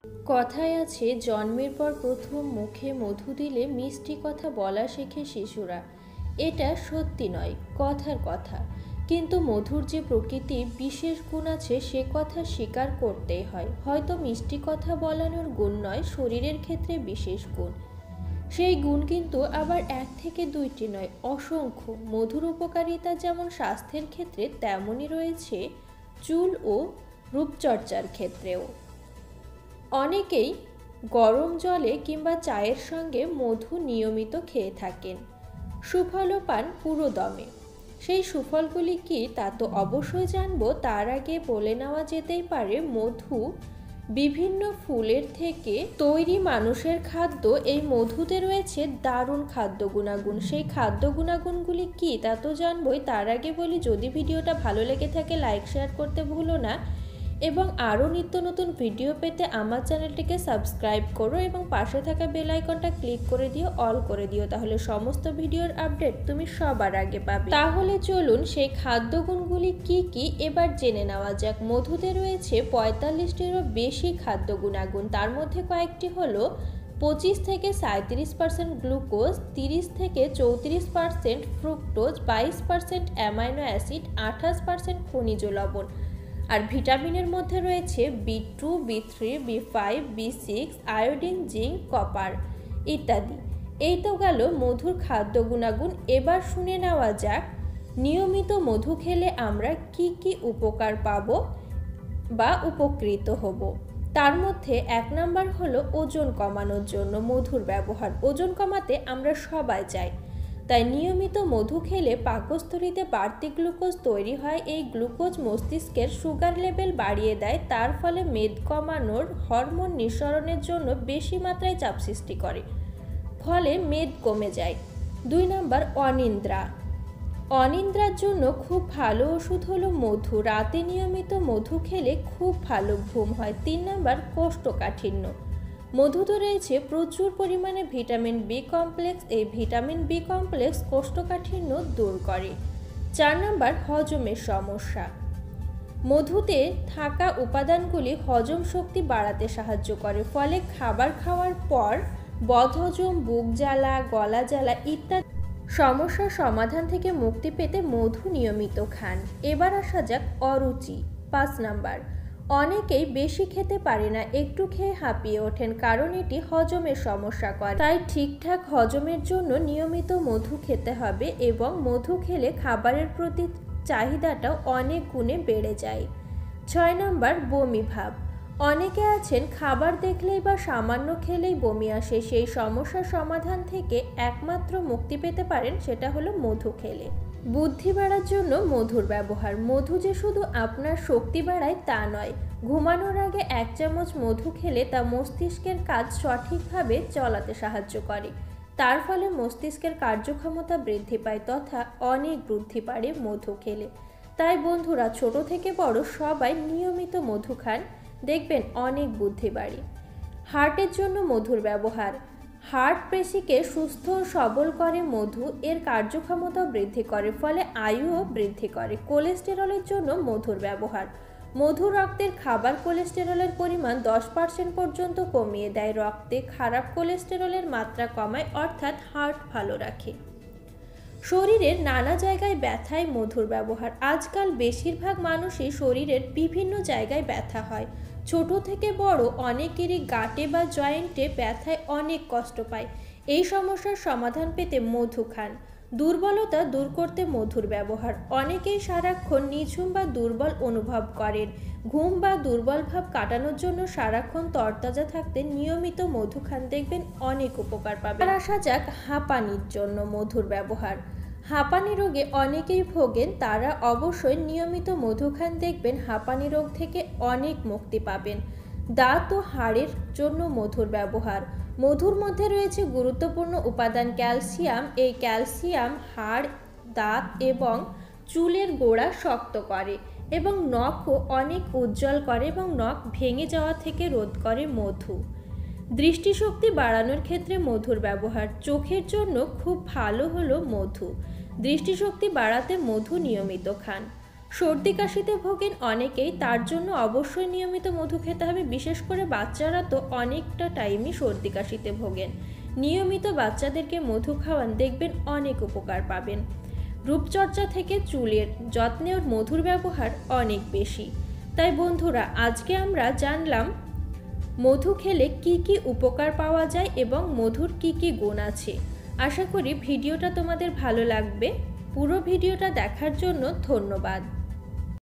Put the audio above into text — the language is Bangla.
কথায় আছে, জন্মের পর প্রথম মুখে মধু দিলে মিষ্টি কথা বলা শেখে শিশুরা। এটা সত্যি নয়, কথার কথা, কিন্তু মধুর যে প্রকৃতির বিশেষ গুণ আছে সে কথা স্বীকার করতেই হয়। হয়তো মিষ্টি কথা বলানোর গুণ নয়, শরীরের ক্ষেত্রে বিশেষ গুণ। সেই গুণ কিন্তু আবার এক থেকে দুইটি নয়, অসংখ্য। মধুর উপকারিতা যেমন স্বাস্থ্যের ক্ষেত্রে, তেমনই রয়েছে চুল ও রূপচর্চার ক্ষেত্রেও। অনেকেই গরম জলে কিংবা চায়ের সঙ্গে মধু নিয়মিত খেয়ে থাকেন। সুফলও পান পুরো দমে। সেই সুফলগুলি কি তা তো অবশ্যই জানবো। তার আগে বলে নেওয়া যেতেই পারে, মধু বিভিন্ন ফুলের থেকে তৈরি মানুষের খাদ্য। এই মধুতে রয়েছে দারুণ খাদ্য গুণাগুণ। সেই খাদ্য গুণাগুণগুলি কি তা তো জানবই। তার আগে বলি, যদি ভিডিওটা ভালো লেগে থাকে লাইক শেয়ার করতে ভুলো না, এবং আরও নিত্য নতুন ভিডিও পেতে আমার চ্যানেলটিকে সাবস্ক্রাইব করো এবং পাশে থাকা বেল আইকনটা ক্লিক করে দিও, অল করে দিও, তাহলে সমস্ত ভিডিওর আপডেট তুমি সবার আগে পাবে। তাহলে চলুন সেই খাদ্যগুণগুলি কি কি এবার জেনে নেওয়া যাক। মধুতে রয়েছে 45টিরও বেশি খাদ্য গুণাগুণ। তার মধ্যে কয়েকটি হলো 25 থেকে 37% গ্লুকোজ, 30 থেকে 34% ফ্রুক্টোজ, 22% অ্যামাইনো অ্যাসিড, 28% খনিজ লবণ। আর ভিটামিনের মধ্যে রয়েছে B2, B3, B5, B6, iodine, zinc, copper ইত্যাদি। এই তো গেল মধুর খাদ্য গুণাগুণ। এবার শুনে নেওয়া যাক নিয়মিত মধু খেলে আমরা কি কি উপকার পাব বা উপকৃত হব। তার মধ্যে 1 নম্বর হলো ওজন কমানোর জন্য মধুর ব্যবহার। ওজন কমাতে আমরা সবাই চাই, তাই নিয়মিত মধু খেলে পাকস্থলীতে বাড়তি গ্লুকোজ তৈরি হয়। এই গ্লুকোজ মস্তিষ্কের সুগার লেভেল বাড়িয়ে দেয়, তার ফলে মেদ কমানোর হরমোন নিঃসরণের জন্য বেশি মাত্রায় চাপ সৃষ্টি করে, ফলে মেদ কমে যায়। 2 নম্বর অনিদ্রা। অনিদ্রার জন্য খুব ভালো ওষুধ হলো মধু। রাতে নিয়মিত মধু খেলে খুব ভালো ঘুম হয়। 3 নম্বর কোষ্ঠকাঠিন্য। মধুতে রয়েছে প্রচুর পরিমাণে ভিটামিন বি কমপ্লেক্স। এই ভিটামিন বি কমপ্লেক্স কোষ্ঠকাঠিন্য দূর করে। 4 নম্বর হজমের সমস্যা। মধুতে থাকা উপাদানগুলি হজম শক্তি বাড়াতে সাহায্য করে, ফলে খাবার খাওয়ার পর বদহজম, বুক জ্বালা, গলা জ্বালা ইত্যাদি সমস্যার সমাধান থেকে মুক্তি পেতে মধু নিয়মিত খান। এবার আসা যাক অরুচি। 5 নম্বর, অনেকেই বেশি খেতে পারে না, একটু খেয়ে হাঁপিয়ে ওঠেন, কারণ এটি হজমের সমস্যা করে। তাই ঠিকঠাক হজমের জন্য নিয়মিত মধু খেতে হবে এবং মধু খেলে খাবারের প্রতি চাহিদাটাও অনেক গুণে বেড়ে যায়। 6 নম্বর বমি ভাব। অনেকে আছেন খাবার দেখলেই বা সামান্য খেলেই বমি আসে। সেই সমস্যার সমাধান থেকে একমাত্র মুক্তি পেতে পারেন, সেটা হলো মধু খেলে। বুদ্ধি বাড়ার জন্য মধুর ব্যবহার। মধু যে শুধু আপনার শক্তি বাড়ায় তা নয়, ঘুমানোর আগে 1 চামচ মধু খেলে তা মস্তিষ্কের কাজ সঠিকভাবে চালাতে সাহায্য করে। তার ফলে মস্তিষ্কের কার্যক্ষমতা বৃদ্ধি পায় তথা অনেক বুদ্ধি বাড়ে মধু খেলে। তাই বন্ধুরা, ছোট থেকে বড় সবাই নিয়মিত মধু খান, দেখবেন অনেক বুদ্ধি বাড়ে। হার্টের জন্য মধুর ব্যবহার। হার্ট পেশিকে সুস্থ ও সবল করে মধু, এর কার্যক্ষমতা বৃদ্ধি করে, ফলে আয়ুও বৃদ্ধি করে। কোলেস্টেরলের জন্য মধুর ব্যবহার। মধু রক্তের খাবার কোলেস্টেরলের পরিমাণ 10% পর্যন্ত কমিয়ে দেয়। রক্তে খারাপ কোলেস্টেরলের মাত্রা কমায়, অর্থাৎ হার্ট ভালো রাখে। শরীরের নানা জায়গায় ব্যথায় মধুর ব্যবহার। আজকাল বেশিরভাগ মানুষই শরীরের বিভিন্ন জায়গায় ব্যথা হয়। ছোট থেকে বড় অনেকেরই গাঁটে বা জয়েন্টে ব্যথায় অনেক কষ্ট পায়। এই সমস্যার সমাধান পেতে মধু খান। দুর্বলতা দূর করতে মধুর ব্যবহার। অনেকেই সারাক্ষণ নিঝুম বা দুর্বল অনুভব করেন। ঘুম বা দুর্বল ভাব কাটানোর জন্য সারাক্ষণ তরতাজা থাকতে নিয়মিত মধু খান, দেখবেন অনেক উপকার পাবেন। আর আসা যাক হাঁপানির জন্য মধুর ব্যবহার। হাঁপানি রোগে অনেকেই ভোগেন, তারা অবশ্যই নিয়মিত মধু খান, দেখবেন হাঁপানি রোগ থেকে অনেক মুক্তি পাবেন। দাঁত ও হাড়ের জন্য মধুর ব্যবহার। মধুর মধ্যে রয়েছে গুরুত্বপূর্ণ উপাদান ক্যালসিয়াম। এই ক্যালসিয়াম হাড়, দাঁত এবং চুলের গোড়া শক্ত করে এবং নখও অনেক উজ্জ্বল করে এবং নখ ভেঙে যাওয়া থেকে রোধ করে মধু। দৃষ্টিশক্তি বাড়ানোর ক্ষেত্রে মধুর ব্যবহার। চোখের জন্য খুব ভালো হলো মধু। দৃষ্টিশক্তি বাড়াতে মধু নিয়মিত খান। সর্দি কাশিতে ভোগেন অনেকেই, তার জন্য অবশ্যই নিয়মিত মধু খেতে হবে। বিশেষ করে বাচ্চারা তো অনেকটা টাইমই সর্দি কাশিতে ভোগেন। নিয়মিত বাচ্চাদেরকে মধু খাওয়ান, দেখবেন অনেক উপকার পাবেন। রূপচর্চা থেকে চুলের যত্নেও মধুর ব্যবহার অনেক বেশি। তাই বন্ধুরা, আজকে আমরা জানলাম মধু খেলে কি কি উপকার পাওয়া যায় এবং মধুর কি কি গুণ আছে। আশা করি ভিডিওটা তোমাদের ভালো লাগবে। পুরো ভিডিওটা দেখার জন্য ধন্যবাদ।